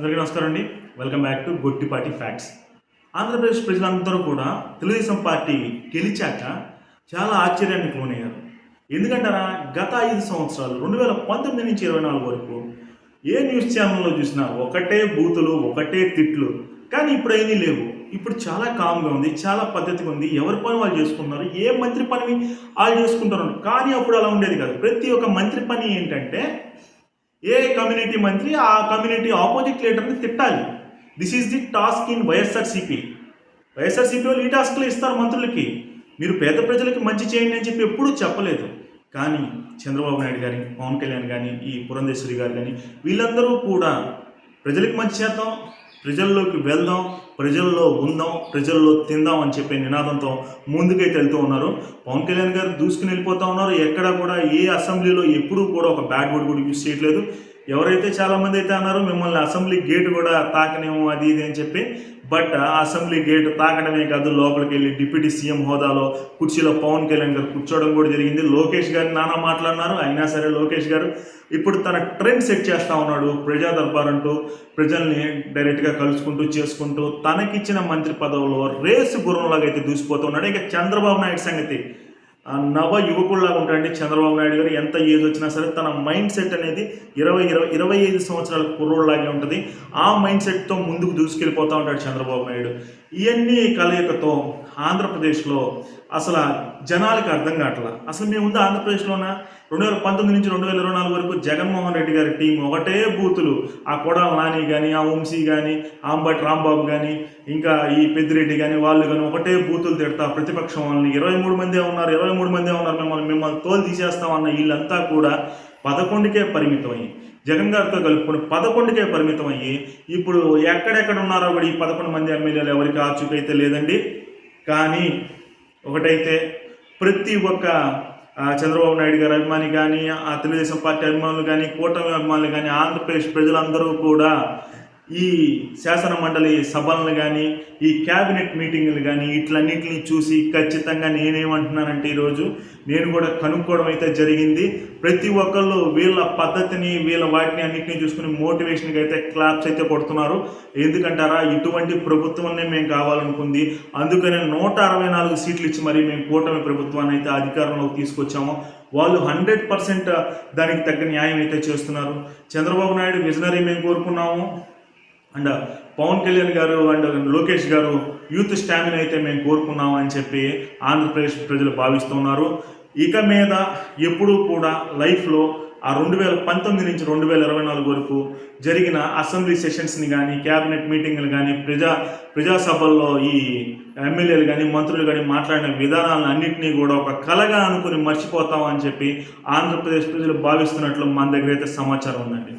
అందరికీ నమస్కారం అండి. Welcome back to Gottipati facts. Andhra Pradesh ప్రజలందరూ కూడా తెలుగుదేశం పార్టీ గెలిచాక చాలా ఆశ్చర్యానికి లోనయ్యారు. ఎందుకంటారా, గత 5 సంవత్సరాలు 2019 నుంచి 24 వరకు ఏ న్యూస్ ఛానల్లో చూసినా ఒకటే బూతులు, ఒకటే తిట్లు. కానీ ఇప్పుడు ఏమీ లేవు. ఇప్పుడు చాలా కామ్గా ఉంది, చాలా పద్ధతిగా ఉంది. ఎవరి పని వాళ్ళు చేసుకుంటున్నారు, ఏ మంత్రి పని వాళ్ళు చేసుకుంటున్నారు. కానీ అప్పుడు అలా ఉండేది కాదు. ప్రతి ఒక్క మంత్రి పని ఏంటంటే ఏ కమ్యూనిటీ మంత్రి ఆ కమ్యూనిటీ ఆపోజిట్ లీడర్ని తిట్టాలి. This is the task in YSRCP. YSRCP వాళ్ళు ఈ టాస్క్లు ఇస్తారు మంత్రులకి. మీరు పేద ప్రజలకి మంచి చేయండి అని చెప్పి ఎప్పుడూ చెప్పలేదు. కానీ చంద్రబాబు నాయుడు కానీ, పవన్ కళ్యాణ్ కానీ, ఈ పురంధేశ్వరి గారు కానీ వీళ్ళందరూ కూడా ప్రజలకు మంచి చేద్దాం, ప్రజల్లోకి వెళ్దాం, ప్రజల్లో ఉందాం, ప్రజల్లో తిందాం అని చెప్పే నినాదంతో ముందుకైతే వెళ్తూ ఉన్నారు. పవన్ కళ్యాణ్ గారు దూసుకుని వెళ్ళిపోతూ ఉన్నారు. ఎక్కడ కూడా ఏ అసెంబ్లీలో ఎప్పుడూ కూడా ఒక బ్యాడ్ వర్డ్ కూడా యూజ్ చేయట్లేదు. ఎవరైతే చాలామంది అయితే అన్నారో మిమ్మల్ని అసెంబ్లీ గేటు కూడా తాకనేమో అది ఇది అని చెప్పి, బట్ అసెంబ్లీ గేటు తాకడమే కాదు, లోపలికి వెళ్ళి డిప్యూటీ సీఎం హోదాలో కుర్చీలో పవన్ కళ్యాణ్ గారు కూర్చోవడం కూడా జరిగింది. లోకేష్ గారు నానా మాట్లాడినారు. అయినా సరే లోకేష్ గారు ఇప్పుడు తన ట్రెండ్ సెట్ చేస్తూ ఉన్నాడు. ప్రజా దర్బార్ అంటూ ప్రజల్ని డైరెక్ట్గా కలుసుకుంటూ చేసుకుంటూ తనకిచ్చిన మంత్రి పదవులో రేసు గుర్రంలాగా అయితే దూసిపోతున్నాడు. ఇక చంద్రబాబు నాయుడు సంగతి నవ యువకుల్లాగా ఉంటాడండి చంద్రబాబు నాయుడు గారు. ఎంత ఏజ్ వచ్చినా సరే తన మైండ్ సెట్ అనేది 25 సంవత్సరాల కుర్రోళ్ళలాగే ఉంటుంది. ఆ మైండ్ సెట్తో ముందుకు దూసుకెళ్ళిపోతూ ఉంటాడు చంద్రబాబు నాయుడు. ఇవన్నీ కలయికతో ఆంధ్రప్రదేశ్లో అసలు జనాలకి అర్థం కావట్లా. అసలు మేము ఉంది ఆంధ్రప్రదేశ్లోన 2019 నుంచి 2024 వరకు జగన్మోహన్ రెడ్డి గారి టీం ఒకటే బూతులు. ఆ కొడాల నాని కానీ, ఆ వంశీ కానీ, ఆంబటి రాంబాబు కానీ, ఇంకా ఈ పెద్దిరెడ్డి కానీ వాళ్ళు కానీ ఒకటే బూతులు తిడతా ప్రతిపక్షం వాళ్ళని 23 మందే ఉన్నారు మిమ్మల్ని తోలు తీసేస్తామన్న వీళ్ళంతా కూడా 11కే పరిమితమయ్యి, జగన్ గారితో కలుపుకొని 11కే పరిమితం అయ్యి ఇప్పుడు ఎక్కడెక్కడ ఉన్నారో కూడా ఈ 11 మంది ఎమ్మెల్యేలు ఎవరికి ఆచూకైతే లేదండి. కానీ ఒకటైతే ప్రతి ఒక్క చంద్రబాబు నాయుడు గారి అభిమాని కానీ, ఆ తెలుగుదేశం పార్టీ అభిమానులు కానీ, కూటమి అభిమానులు కానీ, ఆంధ్రప్రదేశ్ ప్రజలందరూ కూడా ఈ శాసన మండలి సభలను కానీ, ఈ క్యాబినెట్ మీటింగులు కానీ వీటిలన్నింటినీ చూసి ఖచ్చితంగా నేనేమంటున్నానంటే ఈరోజు నేను కూడా కనుక్కోవడం అయితే జరిగింది. ప్రతి ఒక్కళ్ళు వీళ్ళ పద్ధతిని వీళ్ళ వాటిని అన్నింటినీ చూసుకుని మోటివేషన్కి అయితే క్లాప్స్ అయితే కొడుతున్నారు. ఎందుకంటారా, ఇటువంటి ప్రభుత్వాన్ని మేము కావాలనుకుంది. అందుకనే 164 సీట్లు ఇచ్చి మరి మేము కూటమి ప్రభుత్వాన్ని అయితే అధికారంలోకి తీసుకొచ్చాము. వాళ్ళు 100% దానికి తగ్గ న్యాయం అయితే చేస్తున్నారు. చంద్రబాబు నాయుడు విజనరీ మేము కోరుకున్నాము, అండ్ పవన్ కళ్యాణ్ గారు అండ్ లోకేష్ గారు యూత్ స్టామినా అయితే మేము కోరుకున్నాము అని చెప్పి ఆంధ్రప్రదేశ్ ప్రజలు భావిస్తున్నారు. ఇక మీద ఎప్పుడూ కూడా లైఫ్లో ఆ 2019 నుంచి 2024 వరకు జరిగిన అసెంబ్లీ సెషన్స్ని కానీ, క్యాబినెట్ మీటింగ్లు కానీ, ప్రజాసభల్లో ఈ ఎమ్మెల్యేలు కానీ, మంత్రులు కానీ మాట్లాడిన విధానాలను అన్నింటినీ కూడా ఒక కలగా అనుకుని మర్చిపోతామని చెప్పి ఆంధ్రప్రదేశ్ ప్రజలు భావిస్తున్నట్లు మన దగ్గర అయితే సమాచారం ఉందండి.